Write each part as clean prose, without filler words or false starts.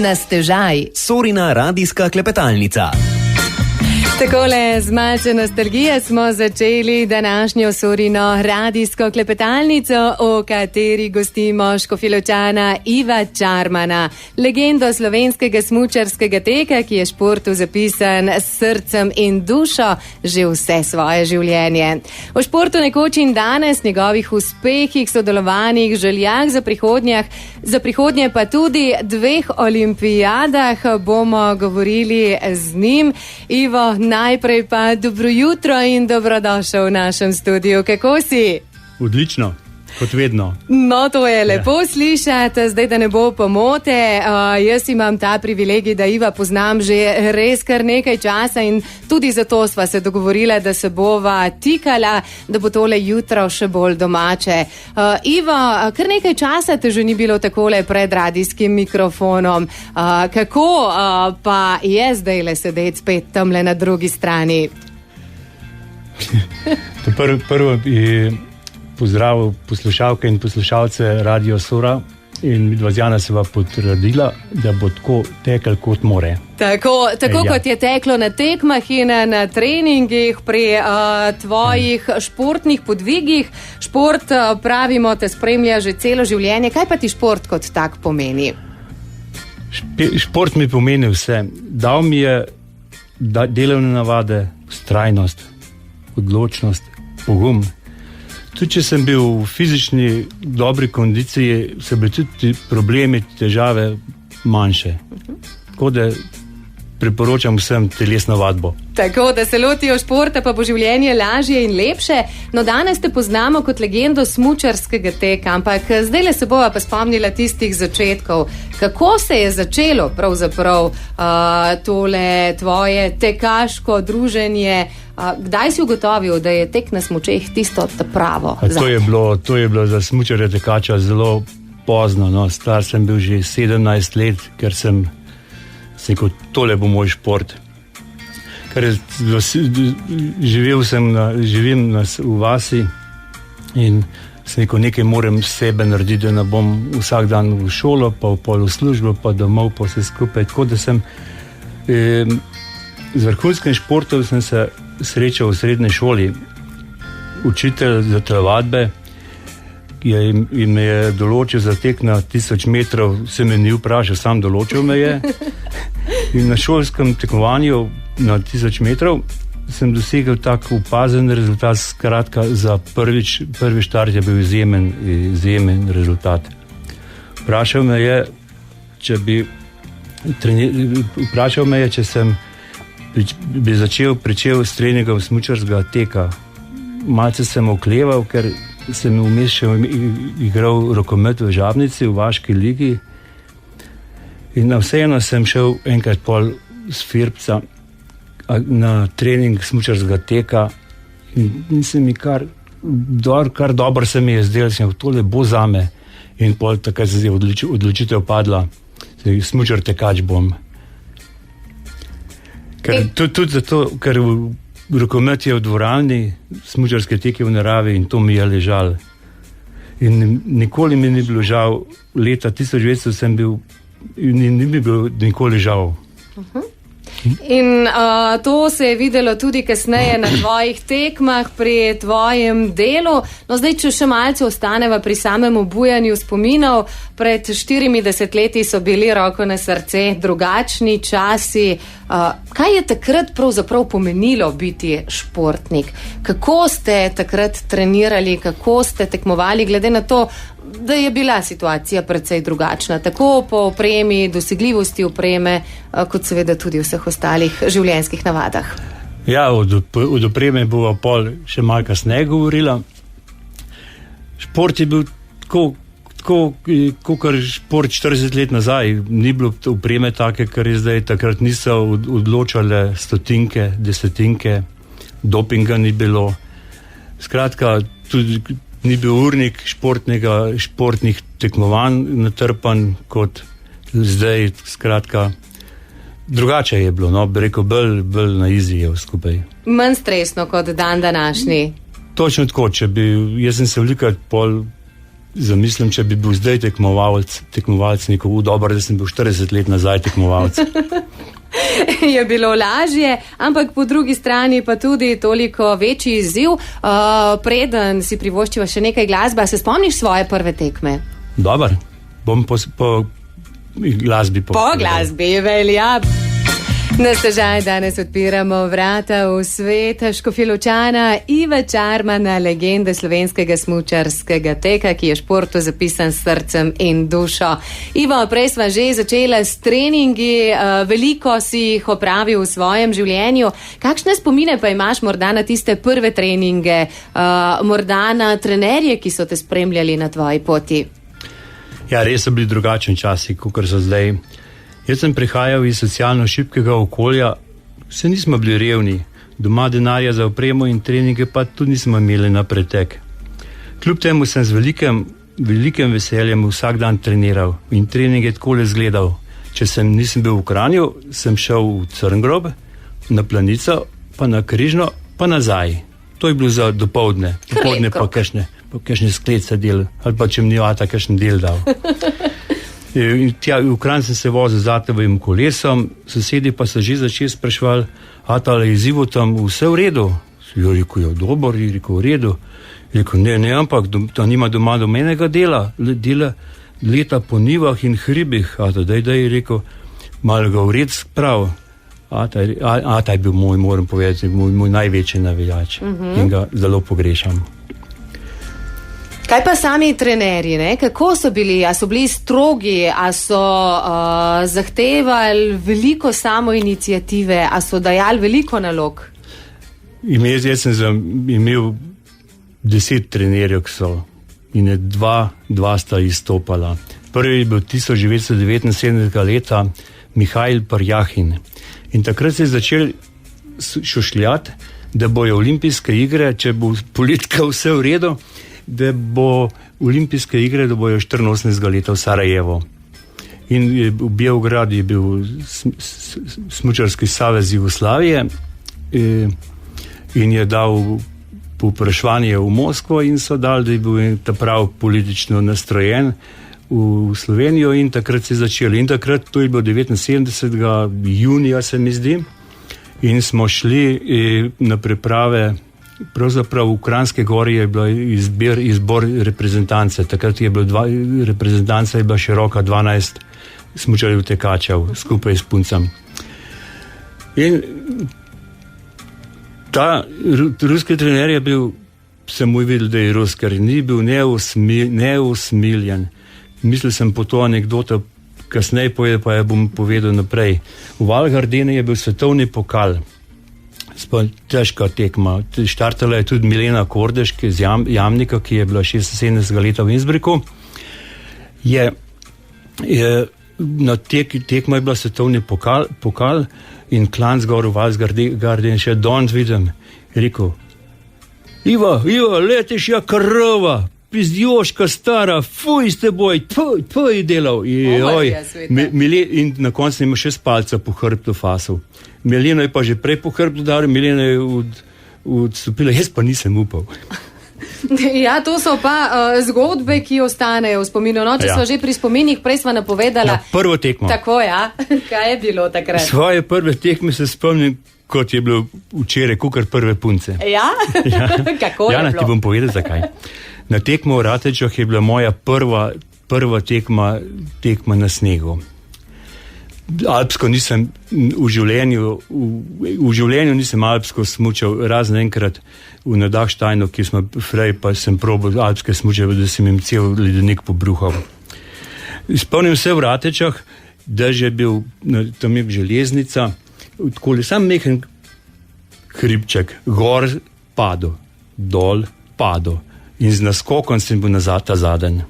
Na stežaj. Sorina radijska klepetalnica. Takole z malce nostalgije smo začeli današnjo Sorino radijsko klepetalnico, o kateri gostimo Škofjeločana Iva Čarmana, legendo slovenskega smučarskega teka, ki je športu zapisan s srcem in dušo že vse svoje življenje. O športu nekoč in danes, njegovih uspehih, sodelovanjih, željah za prihodnje pa tudi 2 olimpijadah bomo govorili z njim. Ivo, najprej pa dobro jutro in dobrodošel v našem studiu. Kako si? Odlično, kot vedno. No, to je lepo slišati. Zdaj, da ne bo pomote, jaz imam ta privilegij, da Iva poznam že res kar nekaj časa in tudi zato sva se dogovorila, da se bova tikala, da bo tole jutro še bolj domače. Iva, kar nekaj časa te že ni bilo takole pred radijskim mikrofonom. Kako pa je zdajle sedeti spet tamle na drugi strani? Prvo je pozdravil poslušalke in poslušalce Radio Sora in midva z Jana sva potrdila, da bo tako tekel kot more. Tako kot je teklo na tekmah in na treningih, pri tvojih športnih podvigih. Šport, pravimo, te spremlja že celo življenje. Kaj pa ti šport kot tak pomeni? Šport mi pomeni vse. Dal mi je delovne navade, vztrajnost, odločnost, pogum. Tudi če sem bil v fizični dobri kondiciji, so bili tudi problemi, težave manjše. Tako da priporočam vsem telesno vadbo. Tako, da se lotijo športa, pa bo življenje lažje in lepše. No, danes te poznamo kot legendo smučarskega teka, ampak zdajle se bova pa spomnila tistih začetkov. Kako se je začelo pravzaprav tole tvoje tekaško druženje? Kdaj si ugotovil, da je tek na smučeh tisto pravo? To je bilo za smučarja tekača zelo pozno. No. Star sem bil že 17 let, ker sem rekel, tole bo moj šport. Ker živim v vasi in sem rekel, nekaj moram sebe narediti, da ne bom vsak dan v šolo, pa v službo, pa domov, pa vse skupaj. Tako da sem z vrhunskim športom sem se srečal v srednji šoli. Učitelj za telovadbe me je določil za tek na 1000 metrov, se me ni vprašal, sam določil me je. In na šolskem tekmovanju na 1000 metrov sem dosegel tak opazen rezultat, skratka za prvi štart je bil izjemen rezultat. Vprašal me je, če sem pričel s treningom smučarskega teka. Malce sem okleval, ker sem vmes še igral rokomet v Žabnici, v Vaški ligi. In vseeno sem šel enkrat pol s Firbca na trening smučarskega teka in se mi kar dobro se mi je zdelo, sem tole bo zame. In pol takrat se je odločitev padla, smučar tekač bom. Tudi zato, ker rokomet je v dvorani, smučarske teke v naravi in to mi je ležalo. In nikoli mi ni bilo žal, leta 1900 sem bil in ni mi bilo nikoli žal. In to se je videlo tudi kasneje na tvojih tekmah, pri tvojem delu. No, zdaj, če še malce ostaneva pri samem obujanju spominov, pred 40 leti so bili, roko na srce, drugačni časi. Kaj je takrat pravzaprav pomenilo biti športnik? Kako ste takrat trenirali, kako ste tekmovali, glede na to, da je bila situacija precej drugačna, tako po opremi, dosegljivosti opreme, kot seveda tudi vseh ostalih življenjskih navadah? Ja, od opreme bova pol še malo kasneje govorila. Šport je bil kot šport 40 let nazaj. Ni bilo opreme take, kar je zdaj. Takrat niso odločale stotinke, desetinke, dopinga ni bilo. Skratka, tudi ni bil urnik športnih tekmovanj natrpan kot zdaj. Skratka, drugače je bilo, no, bi rekel, bolj na easy je skupaj. Manj stresno kot dan današnji. Točno tako, jaz sem se velikrat pol zamislim, če bi bil zdaj tekmovalc nekako dobro, da sem bil 40 let nazaj tekmovalc. Je bilo lažje, ampak po drugi strani pa tudi toliko večji izziv. Preden si privoščiva še nekaj glasbe, se spomniš svoje prve tekme? Dobar, bom po glasbi Po glasbi, velja. Na stežaj danes odpiramo vrata v svet Škofjeločana Iva Čarmana, legende slovenskega smučarskega teka, ki je športu zapisan s srcem in dušo. Ivo, prej sva že začela s treningi, veliko si jih opravil v svojem življenju. Kakšne spomine pa imaš morda na tiste prve treninge, morda na trenerje, ki so te spremljali na tvoji poti? Ja, res so bili drugačni časi, kot so zdaj. Jaz sem prihajal iz socialno šibkega okolja, vse nismo bili revni, doma denarja za opremo in treninge pa tudi nismo imeli na pretek. Kljub temu sem z velikim veseljem vsak dan treniral in trening je takole izgledal. Če nisem bil v Kranju, sem šel v Crngrob, na Planico, pa na Križno, pa nazaj. To je bilo za dopoldne pa kakšne sklece del, ali pa če mi ni ata kakšen del dal. V Kranj sem se vozil z atovim kolesom, sosedi pa so že začeli spraševali, ali je Ivo tam vse v redu? Jo rekel, je dober, je rekel, v redu. Rekel, ne, ampak to nima doma domenega dela, leta po nivah in hribih. Daj, je rekel, malo ga v red sprav. Ata je bil moram povedati, moj največji navijač in ga zelo pogrešam. Kaj pa sami trenerji, ne? Kako so bili? A so bili strogi, a so zahtevali veliko samoiniciative, a so dajali veliko nalog? Jaz sem imel 10 trenerjev, ki so in dva sta izstopala. Prvi je bil 1979 leta Mihajl Parjahin. In takrat se je začel šušljati, da bojo olimpijske igre, če bo politika vse v redu, da bo olimpijske igre, da bojo 84. leta v Sarajevo. In v Beogradu je bil smučarski savez Jugoslavije in je dal povpraševanje v Moskvo in so dali, da je bil ta prav politično nastrojen v Slovenijo in takrat se je začel. In takrat, to je bilo 79. junija, se mi zdi, in smo šli na priprave. Pravzaprav v Kranjske gori je bila izbor reprezentance. Takrat je bila reprezentanca, je bila široka 12 smučarjev tekačev skupaj s puncem. In ta ruski trener je bil, sem mu videl, da je rus, ker ni bil neusmiljen. Mislil sem po to anekdoto, kasneje pa jo bom povedal naprej. V Val Gardeni je bil svetovni pokal. Težka tekma. Štartala je tudi Milena Kordež iz Jamnika, ki je bila 76. leta v Innsbrucku. Na tekma je bila svetovni pokal in klan zgor v Val Gardeni še danes vidim. Je rekel, Iva, letiš ja krova, pizdijoška stara, fuj s teboj, tvoj delal. In na koncu ima še s palca po hrbtu fasov. Milena je pa že prej po hrbtu dal, Milena je odstopila, jaz pa nisem upal. Ja, to so pa zgodbe, ki ostanejo v spominu. No, če smo že pri spominih, prej smo napovedala. Prvo tekmo. Tako, ja. Kaj je bilo takrat? Svoje prve tekme se spomnim, kot je bilo včeraj, kukar prve punce. Ja? Kako je bilo? Ti bom povedal, zakaj. Na tekmo v Ratečah je bila moja prva tekma na snegu. Alpsko nisem v življenju nisem alpsko smučal, razen enkrat v Nadahštajnu, ki smo frej, pa sem probal alpske smuče, da sem jim cel ledenik pobruhal. Spomnim se v Ratečah, da že bil, tam je železnica, odkoli sam mehen hribček, gor padel, dol padel in z naskokom sem bil nazad ta zaden.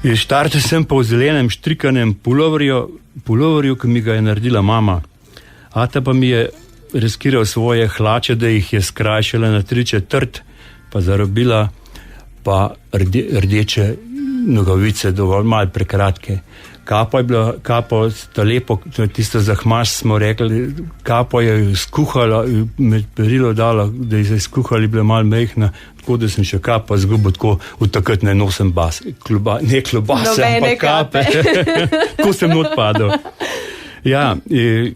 Štartal sem po zelenem štrikanem puloverju, ki mi ga je naredila mama. Ata pa mi je riskiral svoje hlače, da jih je skrajšala na 3/4, pa zarobila pa rdeče nogavice, dovolj malo prekratke. Kapo je bila, lepo, tisto za Hmaš smo rekli, kapo je skuhala, med perilo dala, da je skuhala, bila malo mehna, tako da sem še kapo zgubil, tako od takrat ne nosim ne klobase, ampak kape. Ko sem odpadal. Ja, jih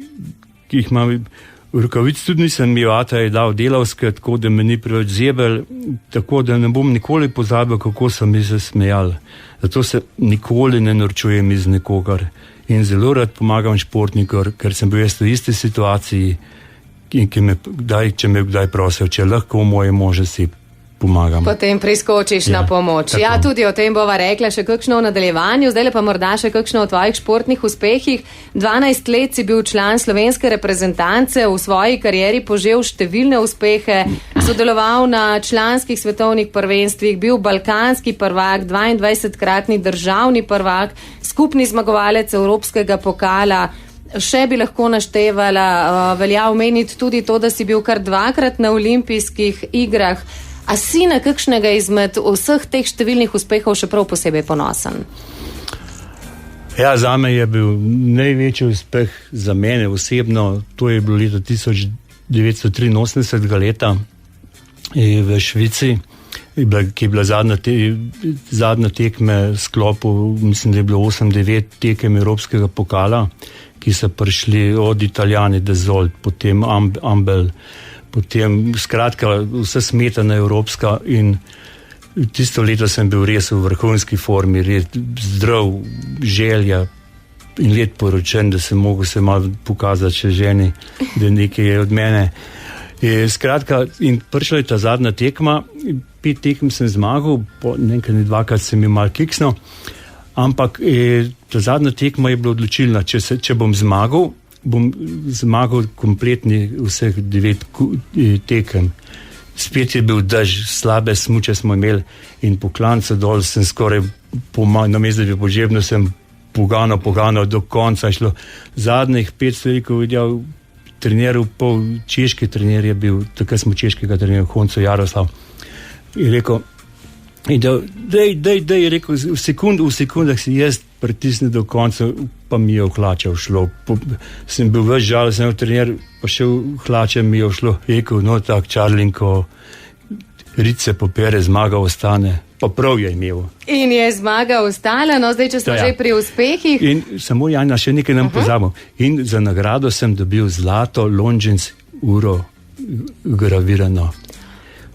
imam, rokavic tudi nisem imel, ata je dal delavske, tako da me ni preveč zebel, tako da ne bom nikoli pozabil, kako sem mi se smejal. Zato se nikoli ne norčujem iz nekogar in zelo rad pomagam športnikom, ker sem bil jaz v isti situaciji in če me kdaj prosil, če lahko moje može si pomagam. Potem priskočiš na pomoč. Tako. Ja, tudi o tem bova rekla še kakšno v nadaljevanju, zdaj pa morda še kakšno o tvojih športnih uspehih. 12 let si bil član slovenske reprezentance, v svoji karieri požel številne uspehe, sodeloval na članskih svetovnih prvenstvih, bil balkanski prvak, 22-kratni državni prvak, skupni zmagovalec evropskega pokala. Še bi lahko naštevala, velja omeniti tudi to, da si bil kar 2-krat na olimpijskih igrah. A si na kakšnega izmed vseh teh številnih uspehov še prav posebej ponosen? Ja, zame je bil največji uspeh za mene osebno, to je bilo leta 1983 leta v Švici, ki je bila zadnja tekme sklopu, mislim, da je bilo 8-9 tekem evropskega pokala, ki so prišli od Italijani Dezolt, potem Ambel, potem skratka vse smetana evropska in tisto leto sem bil res v vrhunski formi, res zdrav, želja in let poročen, da sem mogel se malo pokazati še ženi, da nekaj je od mene. Skratka, in prišla je ta zadnja tekma, 5 tekem sem zmagal, nekaj 2-krat sem imel malo kiksno, ampak ta zadnja tekma je bila odločilna, če bom zmagal, bom zmagal kompletni vseh 9 tekem. Spet je bil dež, slabe smuče smo imeli in po klancu dol sem skoraj namesto da bi požebno sem pogano do konca šlo. Zadnjih 5 stvarikov videl trener, pol češki trener je bil, takrat smo češkega trenerja Honco Jaroslav in rekel, dej, je rekel, v sekundah si jaz pritisnil do konca, pa mi je v hlače šlo. Sem bil več žal, sem trener, pa še v hlače mi je šlo. Rekel, no tak, Čarlinko, rice popere, zmaga ostane. Pa prav je imel. In je zmaga ostala, no zdaj, če smo že pri uspehih. In samo Janja, še nekaj nam pozabil. In za nagrado sem dobil zlato Longines uro gravirano.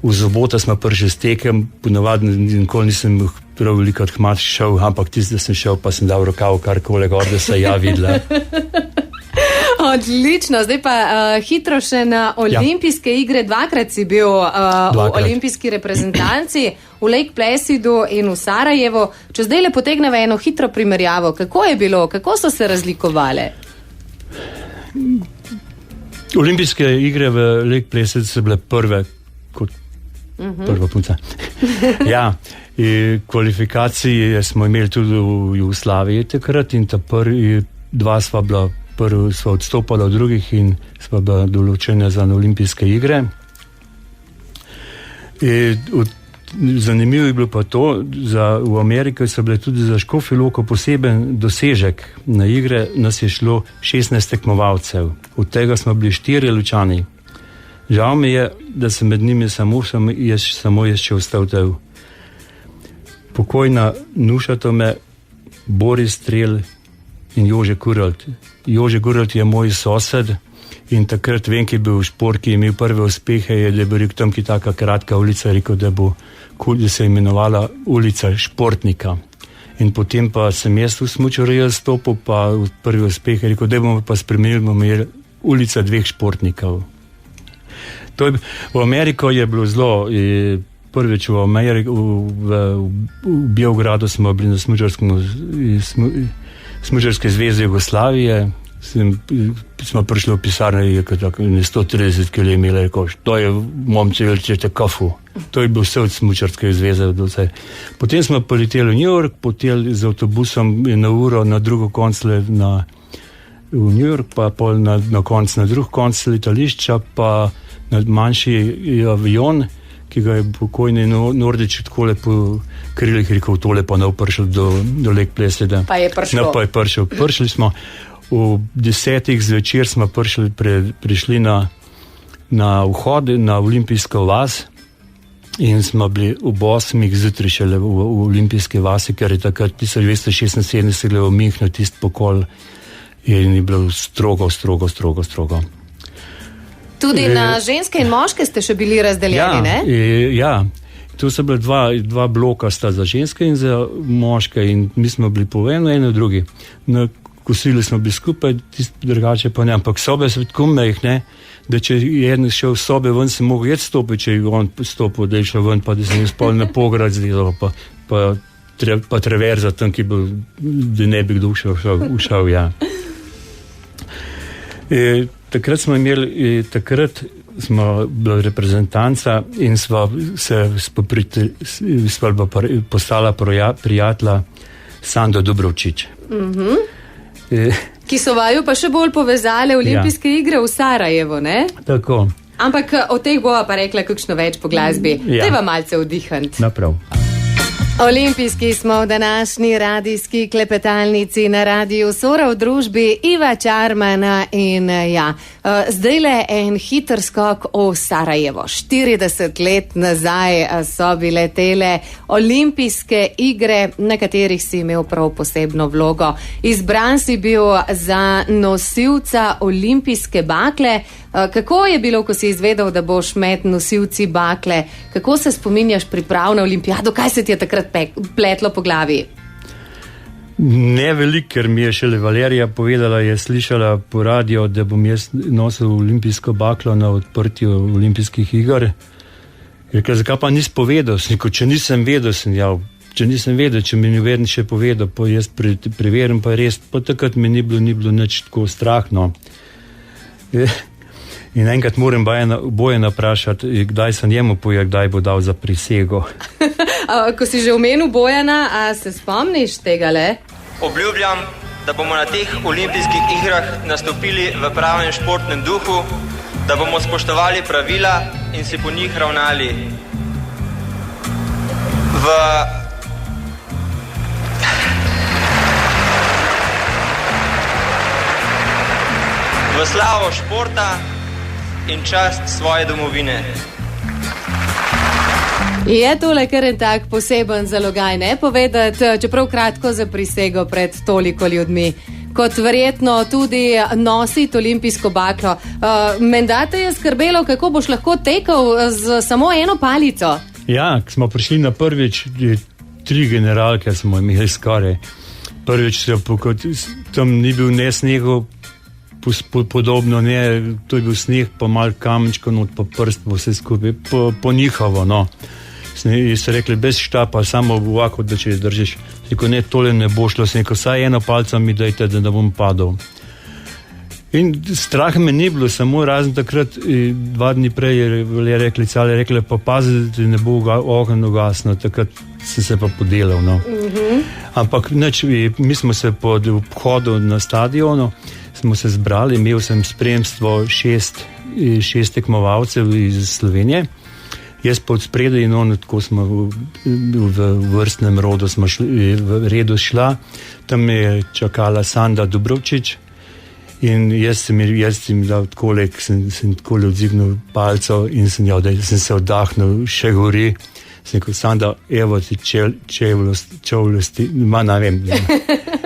V soboto smo prišli s tekem, ponavadi nikoli nisem prav veliko odhmat šel, ampak tisti, da sem šel, pa sem dal rokav karkoli gor, da se ja videla. Odlično, zdaj pa hitro še na olimpijske igre. 2-krat si bil v olimpijski reprezentanci, v Lake Placidu in v Sarajevu. Če zdaj le potegneva eno hitro primerjavo, kako je bilo, kako so se razlikovale? Olimpijske igre v Lake Placidu so bile prve, kot prva punca. Ja, kvalifikacije smo imeli tudi v Jugoslaviji takrat in ta dva sva bila, prvi sva odstopala od drugih in sva bila določena za olimpijske igre. Zanimivo je bilo pa to, v Ameriki so bile tudi za Škofjo Loko poseben dosežek. Na igre nas je šlo 16 tekmovalcev, od tega smo bili 4 Lučani. Žal mi je, da sem med njimi samo jaz še ostal del. Pokojna Nuša Tome, Boris Strel in Jože Kuralt. Jože Kuralt je moj sosed in takrat vem, ki je bil v šport, ki je imel prve uspehe, je bil rekel tam, ki taka kratka ulica, rekel, da se je imenovala ulica športnika. In potem pa sem jaz v smučarju stopil, pa v prvi uspeh je rekel, da bomo pa spremenili, bomo imeli ulica 2 športnikov. V Ameriko je bilo zelo, prvič v Beogradu smo bili na smučarske zveze Jugoslavije, smo prišli v pisarno, je 130 kg imeli, rekel, to je momci, velčete kafu. To je bil vse od smučarske zveze. Potem smo poleteli v New York, poteli z avtobusom na uro na drugo koncle v New York, pa pol na konc na drug konc letališča, pa manjši avion, ki ga je pokojni Nordič takole po krilih rekel, tole pa ne prišel do Lake Placida. Pa je prišel. Pa je prišel. Prišli smo, v 10 zvečer smo prišli na vhod na Olimpijsko vas in smo bili ob 8 zjutraj šele v Olimpijski vasi, ker je takrat 1976 gledal v Münchnu tisti pokol in je bilo strogo. Tudi na ženske in moške ste še bili razdeljeni, ne? Ja, tu so bile dva bloka sta za ženske in za moške in mi smo bili po eno drugi. Na kosili smo bili skupaj, drugače pa ne, ampak sobe so tako mehne, da če je eden šel v sobe ven, se mogel jed stopiti, če je on stopil, da je šel ven, pa da se je spal na pograd zdelal, pa traverza tam, ki bil, da ne bi kdo ušel, ja. Takrat smo bila reprezentanca in sva postala prijatelja Sando Dubrovčič. Ki so vaju pa še bolj povezale olimpijske igre v Sarajevo, ne? Tako. Ampak o teh bova pa rekla kakšno več po glasbi. Dajva malce vdihant. Naprav. Olimpijski smo v današnji radijski klepetalnici na Radiu Sora v družbi Iva Čarmana in zdajle en hiter skok v Sarajevo. 40 let nazaj so bile tele olimpijske igre, na katerih si imel prav posebno vlogo. Izbran si bil za nosilca olimpijske bakle. Kako je bilo, ko si izvedel, da boš med nosilci bakle? Kako se spominjaš priprav na olimpijado? Kaj se ti je takrat pletlo po glavi? Ne veliko, ker mi je šele Valerija povedala, je slišala po radio, da bom jaz nosil olimpijsko baklo na odprtju olimpijskih iger. Rekla, zakaj pa nisi povedal? Če nisem vedel, če mi ni vedno še povedal, pa jaz preverim, pa res, pa takrat mi ni bilo nič tako strahno. In enkrat moram Bojana vprašati, kdaj sem njemu povedal, kdaj bo dal za prisego. Ko si že omenil Bojana, a se spomniš tega le? Obljubljam, da bomo na teh olimpijskih igrah nastopili v pravem športnem duhu, da bomo spoštovali pravila in si po njih ravnali. V slavo športa in čast svoje domovine. Je tole kar en tak poseben zalogaj, ne povedati, čeprav kratko za prisego pred toliko ljudmi, kot verjetno tudi nositi olimpijsko baklo. Menda te je skrbelo, kako boš lahko tekel z samo eno palico? Ja, smo prišli na prvič, 3 generalke smo imeli skoraj. Prvič, tam ni bil ne snegov, podobno, ne, to je bil sneh, pa malo kamenčko, pa prst, vse skupaj, po njihovo, no. So rekli, bez štapa, samo ovako, da če držiš. Rekel, ne, tole ne bo šlo, rekel, saj eno palco mi dajte, da ne bom padal. In strah me ni bilo, samo razen takrat, 2 dni prej je rekli, pa pazi, da ne bo ogenj ugasnil, takrat sem se pa podelal, no. Ampak nič, mi smo se po obhodu na stadionu, smo se zbrali, imel sem spremstvo 6 tekmovalcev iz Slovenije, jaz pa od spredaj in on, tako smo v vrstnem redu šla, tam je čakala Sanda Dubrovčič in jaz sem dal takole, sem takole odzignil palco in sem se oddahnil, še gori. Sem rekel, Sanda, evo ti čevlosti, ne vem.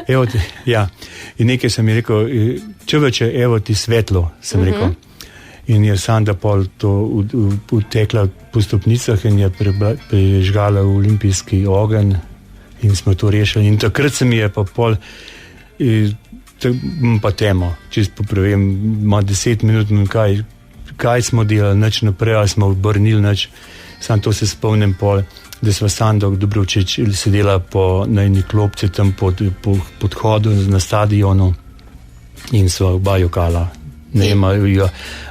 Evo ti, ja. In nekaj sem mi rekel, čoveče, evo ti svetlo, sem rekel. In je Sanda pol to utekla po stopnicah in je prižgala olimpijski ogenj in smo to rešili. In takrat se mi je pa pol, pa temo, čisto popravim, ima 10 minut, kaj smo delali, nič naprej, ali smo obrnili nič. Sam to se spomnim pol, da sva Sando Dubrovčič sedela na eni klopci tam pod hodu na stadionu in sva oba jokala. Ne vem,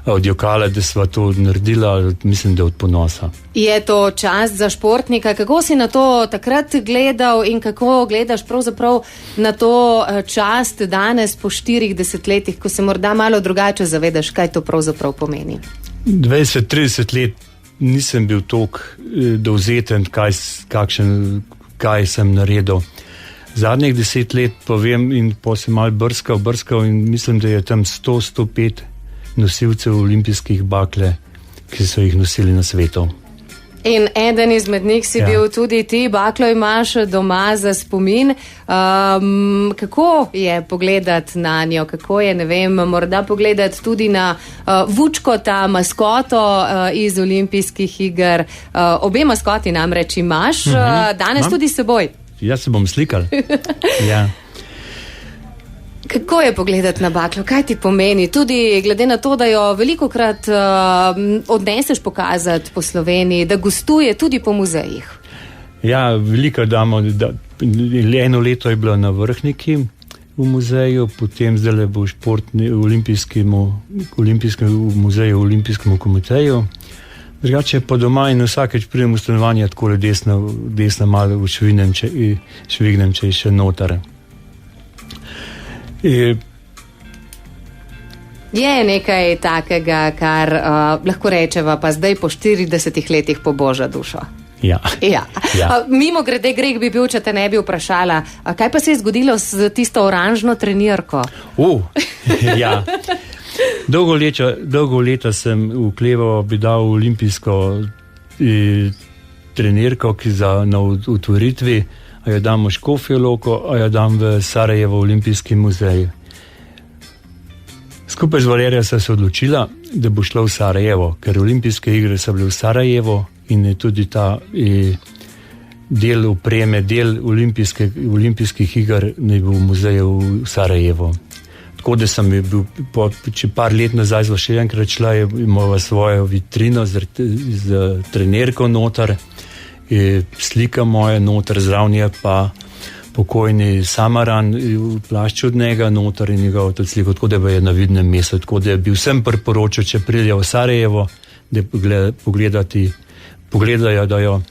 od jokala, da sva to naredila, mislim, da od ponosa. Je to čast za športnika? Kako si na to takrat gledal in kako gledaš pravzaprav na to čast danes po 40 letih, ko se morda malo drugače zavedaš, kaj to pravzaprav pomeni? 20-30 let nisem bil toliko dovzeten, kaj sem naredil. Zadnjih 10 let povem in sem malo brskal in mislim, da je tam 100-105 nosilcev olimpijskih bakle, ki so jih nosili na svetu. In eden izmed njih si bil tudi ti, baklo imaš doma za spomin. Kako je pogledati na njo, kako je, ne vem, morda pogledati tudi na Vučkota, maskoto iz olimpijskih iger. Obe maskoti namreč imaš, danes tudi s seboj. Jaz se bom slikal. Ja. Kako je pogledati na baklo? Kaj ti pomeni? Tudi glede na to, da jo velikokrat odneseš pokazati po Sloveniji, da gostuje tudi po muzejih. Ja, veliko damo. Eno leto je bilo na Vrhniki v muzeju, potem zdaj bo v olimpijskem muzeju, v olimpijskem komiteju. Drugače pa doma in vsakeč pridem v stanovanje takole desno malo švignem, če je še noter. Je nekaj takega, kar lahko rečeva pa zdaj po 40 letih poboža dušo. Ja. Mimo grede greh bi bil, če te ne bi vprašala, kaj pa se je zgodilo s tisto oranžno trenirko? Ja. Dolgo leta sem vkleval, bi dal olimpijsko trenirko, ki na otvoritvi, a jo dam v Škofjo Loko, a jo dam v Sarajevo olimpijski muzej. Skupaj z Valerijo sem se odločila, da bo šlo v Sarajevo, ker olimpijske igre so bile v Sarajevo in je tudi ta del opreme, del olimpijskih iger ne bo v muzeju v Sarajevo. Tako da sem bil, če par let nazaj še enkrat šla, imala svojo vitrino z trenerko noter, slika moja noter, zravnje pa pokojni Samaran v plašču od njega noter in njegov to sliko, tako da je na vidnem mestu, tako da bi vsem priporočil, če pridejo v Sarajevo, da pogledajo, da jo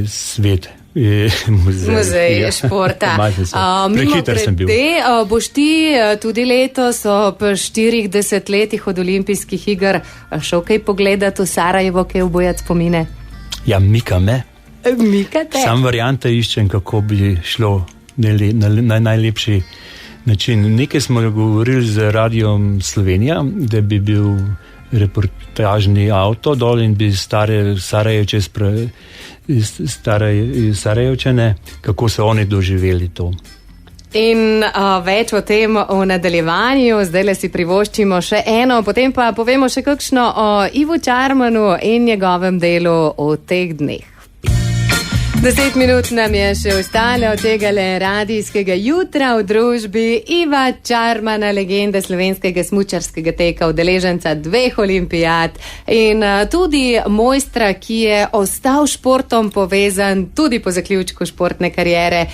svet. Muzej športa. Prehiter sem bil. Boš ti tudi letos ob 40 letih od olimpijskih iger šel kaj pogledati v Sarajevo, kaj obojati spomine? Ja, mika me. Mikate? Sam variante iščem, kako bi šlo na najlepši način. Nekaj smo govorili z Radiom Slovenija, da bi bil reportažni avto dol in bi Sarajevčane, kako so oni doživeli to. In več o tem v nadaljevanju, zdaj le si privoščimo še eno, potem pa povemo še kakšno o Ivu Čarmanu in njegovem delu v teh dneh. 10 minut nam je še ostalo od tega radijskega jutra v družbi Iva Čarmana, legende slovenskega smučarskega teka, udeleženca 2 olimpijad in tudi mojstra, ki je ostal športom povezan tudi po zaključku športne kariere.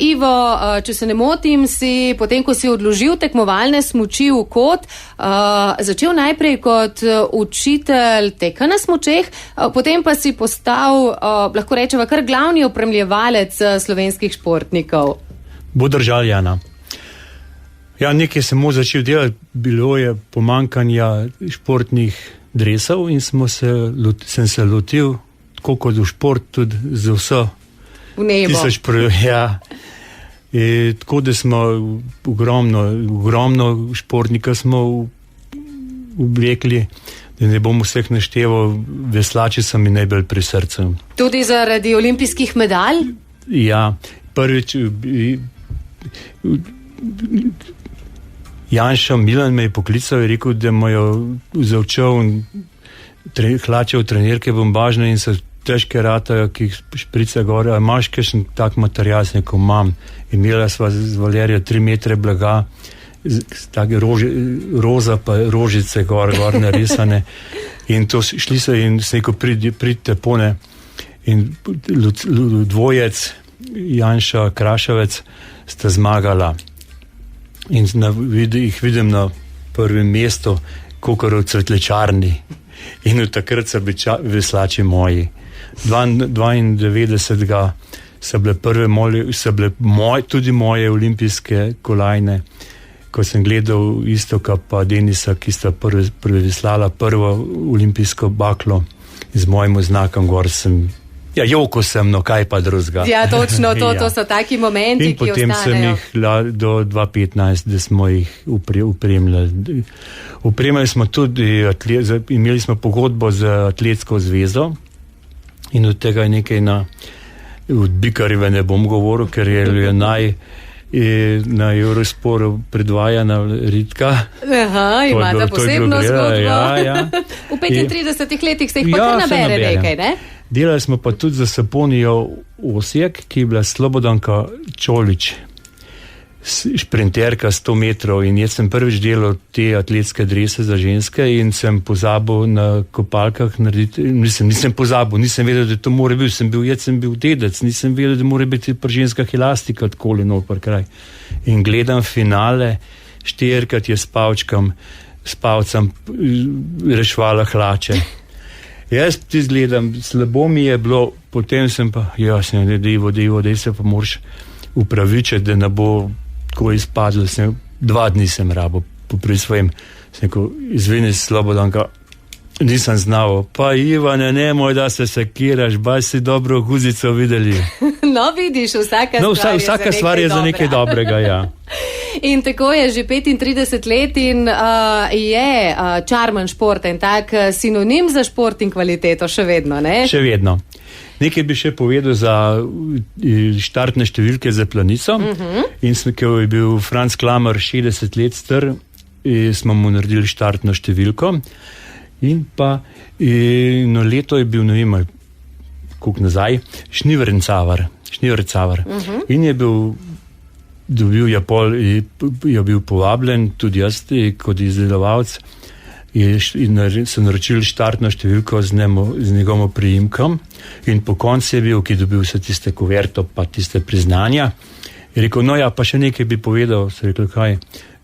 Ivo, če se ne motim, si potem, ko si odložil tekmovalne smuči v kot, začel najprej kot učitelj teka na smučeh, potem pa si postal, lahko rečeva, kar glavni opremljevalec slovenskih športnikov. Bo držal, Jana. Ja, nekaj sem začel delati, bilo je pomankanja športnih dresov in sem se lotil, tako kot v šport, tudi za vso. V nebo. Tako da smo ogromno športnika smo oblekli, da ne bom vseh našteval, veslači so mi najbolj pri srcu. Tudi zaradi olimpijskih medalj? Ja, prvič Janša Milan me je poklical in rekel, da mu je zavčal hlače v trenirke bombažne in so težke ratajo, ki jih šprica gore. A imaš kakšen tak material, sem rekel, imam. Imela sva z Valerijo 3 metre blaga, take roza pa rožice gor narisane in to šli so in se neko pridite pone in dvojec Janša Kraševec sta zmagala in jih vidim na prvem mestu kakor v cvetlečarni in od takrat so bili veslači moji. 92. so bile tudi moje olimpijske kolajne, ko sem gledal Iztoka pa Denisa, ki sta prvi veslala prvo olimpijsko baklo. z mojim znakom gor sem, joko sem, no kaj pa drugega. Ja, točno, to so taki momenti, ki ostanejo. In potem sem jih do 2015, da smo jih upremljali. Upremljali smo tudi, imeli smo pogodbo z Atletsko zvezo in od tega je nekaj od Bikarjeve ne bom govoril, ker je na Eurosporu predvajana Ritka. Aha, imate posebno zgodbo. Ja. V 35 letih se jih pa kar nabere nekaj, ne? Delali smo pa tudi za Saponijo Osijek, ki je bila Slobodanka Čolič, šprinterka 100 metrov, in jaz sem prvič delal te atletske drese za ženske in sem pozabil na kopalkah narediti, nisem pozabil, nisem vedel, da to mora biti, jaz sem bil dedec, nisem vedel, da mora biti pri ženskah elastika takole nopr kraj. In gledam finale, 4-krat je s pavcem rešvala hlače. Jaz ti gledam, slabo mi je bilo, potem sem pa, dej se pa moraš upravičiti, da ne bo tako izpadlo. 2 dni sem rabo, pri svojem, sem rekel, izvini Slobodanka, nisem znal, pa Ivane, nemoj, da se sekiraš, baj si dobro guzico videli. No, vidiš, vsaka stvar je za nekaj dobrega, ja. In tako je že 35 let in je čarman športa in tak sinonim za šport in kvaliteto še vedno, ne? Še vedno. Nekaj bi še povedal za štartne številke za Planico. In ko je bil Franc Klammer 60 let star, smo mu naredili štartno številko. In pa leto je bil, ne vem, koliko nazaj, Šnivrcavar. In je bil povabljen, tudi jaz kot izdelovalec, in so naročili štartno številko z njegovom priimkom, in po koncu je bil, ki je dobil vse tiste kuverto pa tiste priznanja, je rekel, pa še nekaj bi povedal, so rekel, kaj,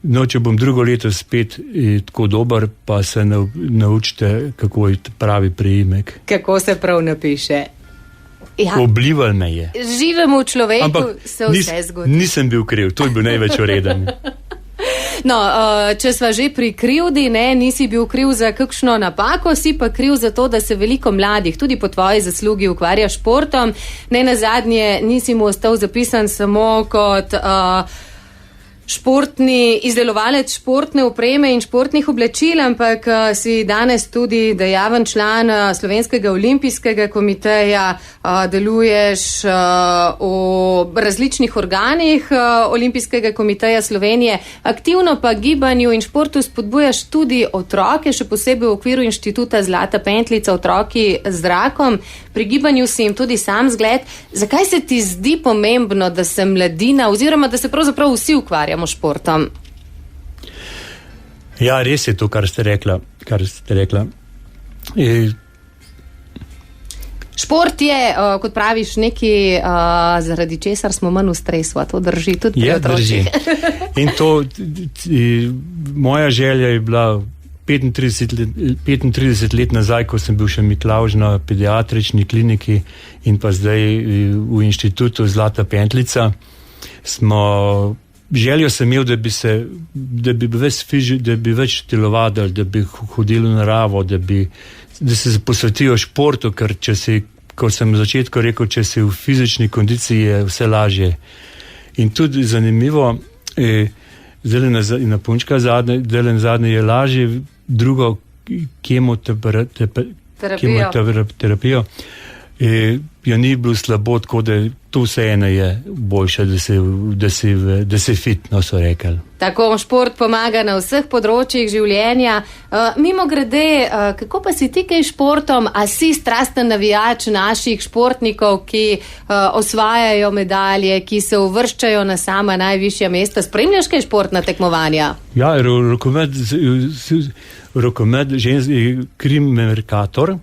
če bom drugo leto spet tako dober, pa se naučite, kako je pravi priimek. Kako se prav napiše. Ja. Oblival me je. Živemo v človeku, ampak se vse zgodi. Nisem bil kriv, to je bil največ vreden. No, če sva že pri krivdi, nisi bil kriv za kakšno napako, si pa kriv za to, da se veliko mladih, tudi po tvoji zaslugi, ukvarja športom. Nenazadnje nisi mu ostal zapisan samo kot športni izdelovalec športne opreme in športnih oblačil, ampak si danes tudi dejaven član Slovenskega olimpijskega komiteja, deluješ v različnih organih Olimpijskega komiteja Slovenije, aktivno pa gibanju in športu spodbujaš tudi otroke, še posebej v okviru inštituta Zlata pentljica, otroki z rakom. Pri gibanju si jim tudi sam zgled. Zakaj se ti zdi pomembno, da se mladina oziroma da se pravzaprav vsi ukvarjamo športom? Ja, res je to, kar ste rekla. Šport je, kot praviš, nekaj, zaradi česar smo manj v stresu, to drži tudi pri otrocih. Drži. In to, moja želja je bila 35 let nazaj, ko sem bil še Miklavž na pediatrični kliniki in pa zdaj v inštitutu Zlata pentljica, željo sem imel, da bi več telovadili, da bi hodili v naravo, da se posvetijo športu, ker ko sem na začetku rekel, če si v fizični kondiciji, je vse lažje. In tudi zanimivo, zadnje je lažje, drugo kemoterapijo, jo ni bilo slabo, tako da to vseeno je boljše, da si fit, no, so rekli. Tako šport pomaga na vseh področjih življenja. Mimogrede, kako pa si ti kaj športom, a si strasten navijač naših športnikov, ki osvajajo medalje, ki se uvrščajo na sama najvišja mesta? Spremljaš kaj športna tekmovanja? Ja, rokomet Krim Mercator,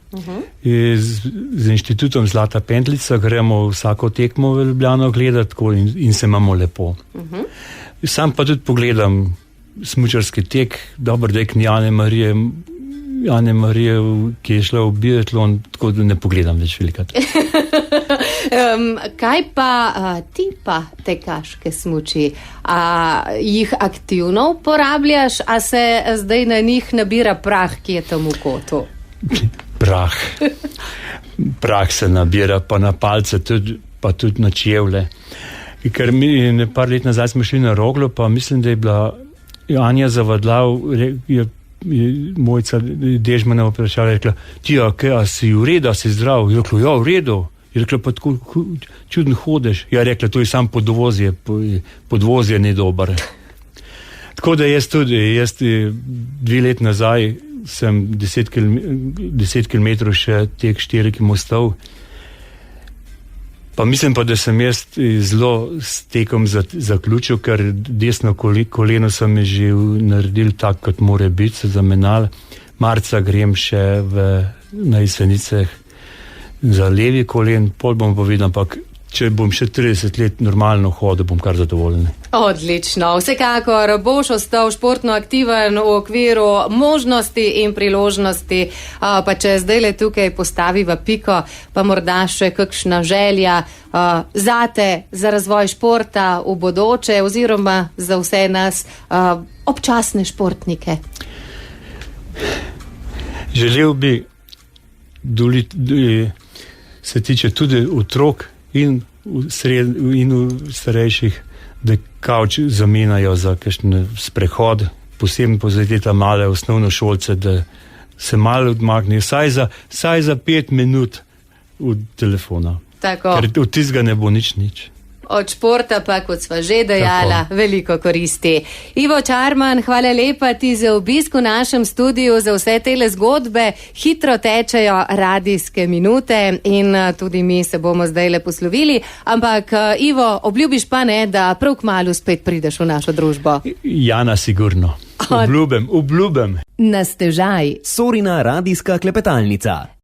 z inštitutom Zlata pentljica gremo vsako tekmo v Ljubljano gledati in se imamo lepo. Sam pa tudi pogledam smučarski tek, dober dek ni Ane Marije, ki je šla v biatlon, tako da ne pogledam več velikrat. Kaj pa ti pa tekaške smuči? A jih aktivno uporabljaš, a se zdaj na njih nabira prah, ki je tam v kotu? Prah se nabira, pa na palce, pa tudi na čevlje. Ker mi par let nazaj smo šli na Roglo, pa mislim, da je bila Anja Zavadlav, je Mojca Dežmana vprašala, je rekla, ti, a si v redu, a si zdrav? Je rekla, ja, v redu. Je rekla, pa tako čudno hodeš. Ja, rekla, to je sam podvozje ni dober. Tako da jaz 2 let nazaj sem 10 kilometrov še teh 4 mostov. Pa mislim pa, da sem jaz zelo s tekom zaključil, ker desno koleno sem že naredil tako, kot mora biti, se zamenjal. Marca grem še na Jesenicah za levi kolen, pol bom pa videl, ampak če bom še 30 let normalno hodil, bom kar zadovoljen. Odlično. Vsekakor boš ostal športno aktiven v okviru možnosti in priložnosti, pa če zdaj le tukaj postaviva piko, pa morda še kakšna želja zate, za razvoj športa v bodoče oziroma za vse nas občasne športnike. Želel bi se tiče tudi otrok in v starejših, da kavč zamenjajo za kakšen sprehod, posebno pozadeti ta male osnovnošolce, da se malo odmaknejo, saj za 5 minut od telefona. Tako. Ker od tistega ne bo nič. Od športa pa, kot sva že dejala, veliko koristi. Ivo Čarman, hvala lepa ti za obisk v našem studiu, za vse tele zgodbe. Hitro tečejo radijske minute in tudi mi se bomo zdaj le poslovili. Ampak, Ivo, obljubiš pa ne, da prav kmalu spet prideš v našo družbo. Jana, sigurno. Obljubim. Na stežaj. Sorina radijska klepetalnica.